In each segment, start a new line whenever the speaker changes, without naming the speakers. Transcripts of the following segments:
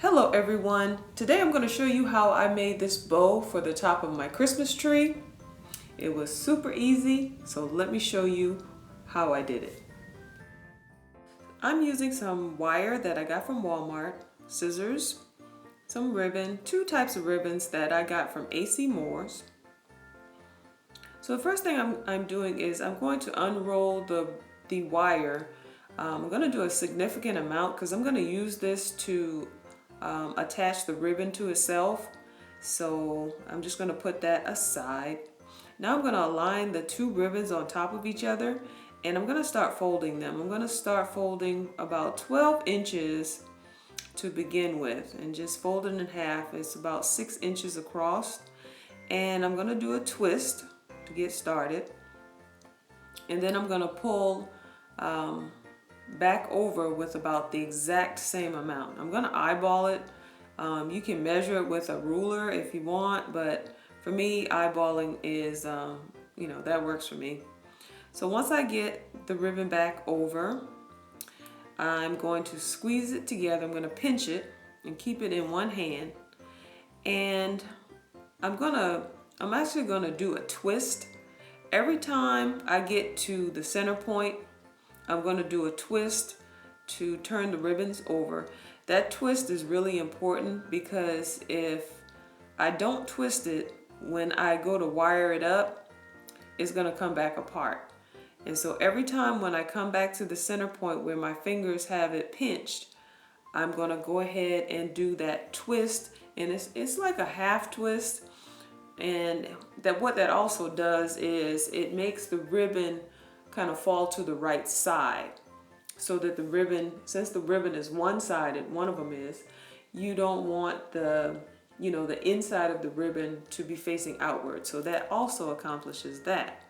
Hello everyone. Today I'm going to show you how I made this bow for the top of my Christmas tree. It was super easy, so let me show you how I did it. I'm using some wire that I got from Walmart, scissors, some ribbon, two types of ribbons that I got from AC Moore's. So the first thing I'm doing is I'm going to unroll the wire. I'm going to do a significant amount because I'm going to use this to attach the ribbon to itself. So I'm just going to put that aside. Now I'm going to align the two ribbons on top of each other and I'm going to start folding them. I'm going to start folding about 12 inches to begin with and just fold it in half. It's about 6 inches across. And I'm going to do a twist to get started. And then I'm going to pull back over with about the exact same amount. I'm going to eyeball it. You can measure it with a ruler if you want, but for me, eyeballing is, that works for me. So once I get the ribbon back over, I'm going to squeeze it together. I'm going to pinch it and keep it in one hand. And I'm actually going to do a twist. Every time I get to the center point, I'm going to do a twist to turn the ribbons over. That twist is really important because if I don't twist it, when I go to wire it up, it's going to come back apart. And so every time when I come back to the center point where my fingers have it pinched, I'm going to go ahead and do that twist. And it's like a half twist. And what that also does is it makes the ribbon kind of fall to the right side, so that the ribbon, since the ribbon is one-sided, one of them is, you don't want the inside of the ribbon to be facing outward. So that also accomplishes that.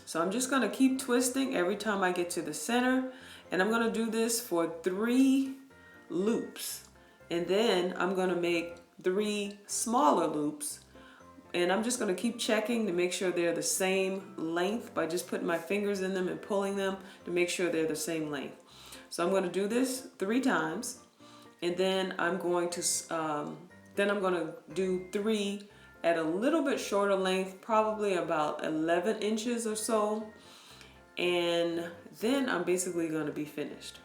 So I'm just going to keep twisting every time I get to the center, and I'm going to do this for 3 loops, and then I'm going to make 3 smaller loops. And I'm just going to keep checking to make sure they're the same length by just putting my fingers in them and pulling them to make sure they're the same length. So I'm going to do this 3 times, and then I'm going to do 3 at a little bit shorter length, probably about 11 inches or so, and then I'm basically going to be finished.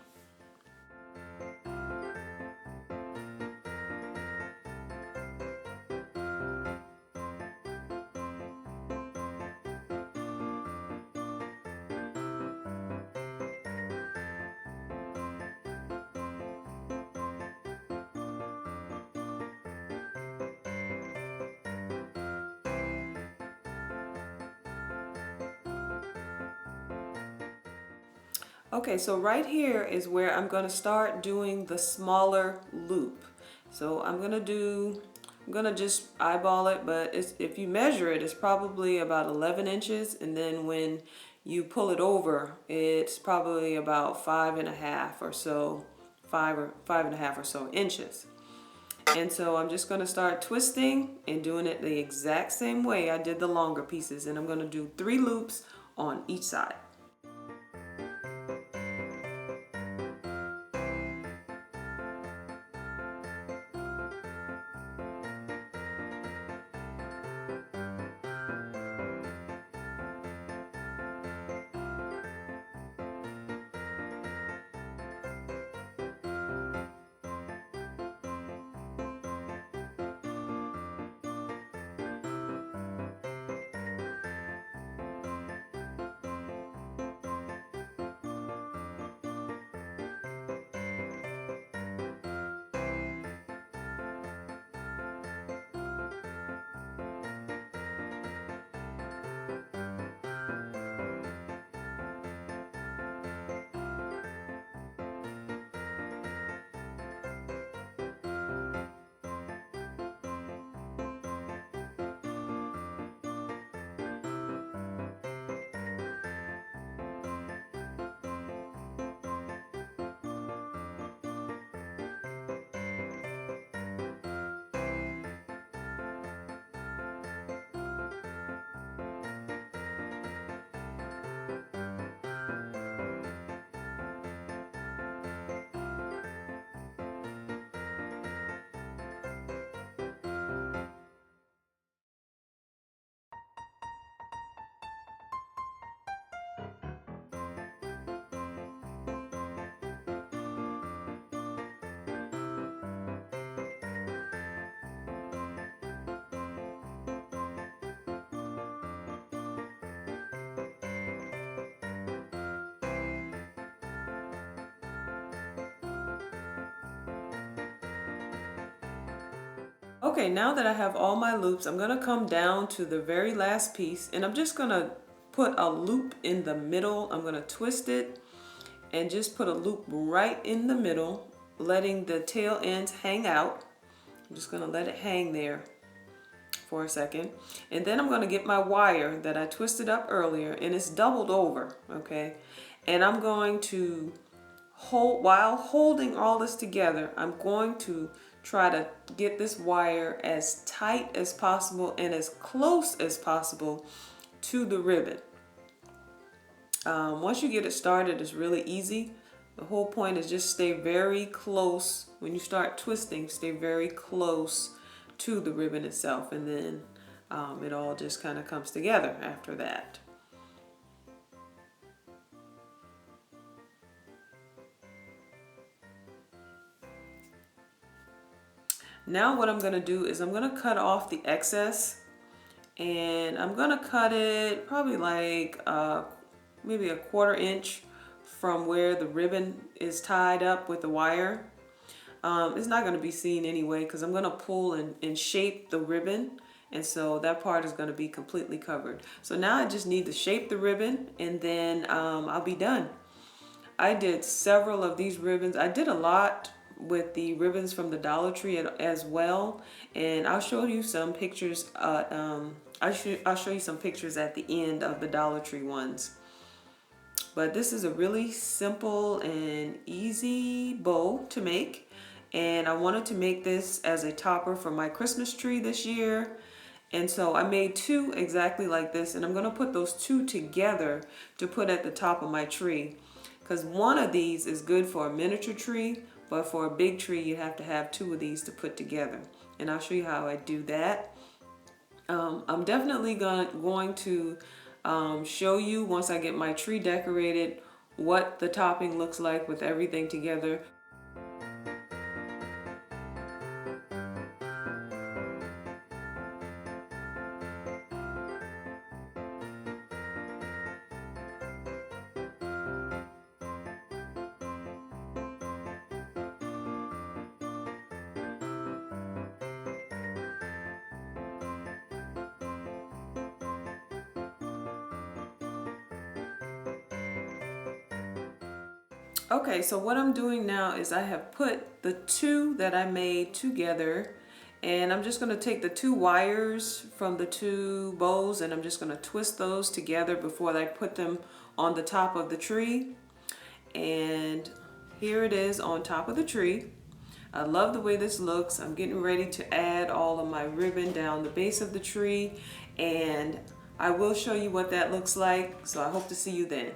Okay, so right here is where I'm going to start doing the smaller loop. So I'm going to just eyeball it, but if you measure it, it's probably about 11 inches. And then when you pull it over, it's probably about 5.5 or so, 5.5 or so inches. And so I'm just going to start twisting and doing it the exact same way I did the longer pieces. And I'm going to do 3 loops on each side. Okay, now that I have all my loops, I'm gonna come down to the very last piece and I'm just gonna put a loop in the middle. I'm gonna twist it and just put a loop right in the middle, letting the tail ends hang out. I'm just gonna let it hang there for a second. And then I'm gonna get my wire that I twisted up earlier, and it's doubled over, okay? And I'm going to while holding all this together, I'm going to try to get this wire as tight as possible and as close as possible to the ribbon. Once you get it started, it's really easy. The whole point is just stay very close. When you start twisting, stay very close to the ribbon itself, and then it all just kind of comes together after that. Now what I'm going to do is I'm going to cut off the excess, and I'm going to cut it probably like maybe a 1/4 inch from where the ribbon is tied up with the wire. It's not going to be seen anyway because I'm going to pull and shape the ribbon, and so that part is going to be completely covered. So now I just need to shape the ribbon, and then I'll be done. I did several of these ribbons. I did a lot with the ribbons from the Dollar Tree as well, and I'll show you some pictures. I'll show you some pictures at the end of the Dollar Tree ones. But this is a really simple and easy bow to make, and I wanted to make this as a topper for my Christmas tree this year. And so I made 2 exactly like this, and I'm going to put those 2 together to put at the top of my tree, because one of these is good for a miniature tree, but for a big tree you have to have 2 of these to put together. And I'll show you how I do that. I'm definitely going to show you, once I get my tree decorated, what the topping looks like with everything together. Okay, so what I'm doing now is I have put the 2 that I made together, and I'm just going to take the 2 wires from the 2 bows, and I'm just going to twist those together before I put them on the top of the tree. And here it is on top of the tree. I love the way this looks. I'm getting ready to add all of my ribbon down the base of the tree, and I will show you what that looks like, so I hope to see you then.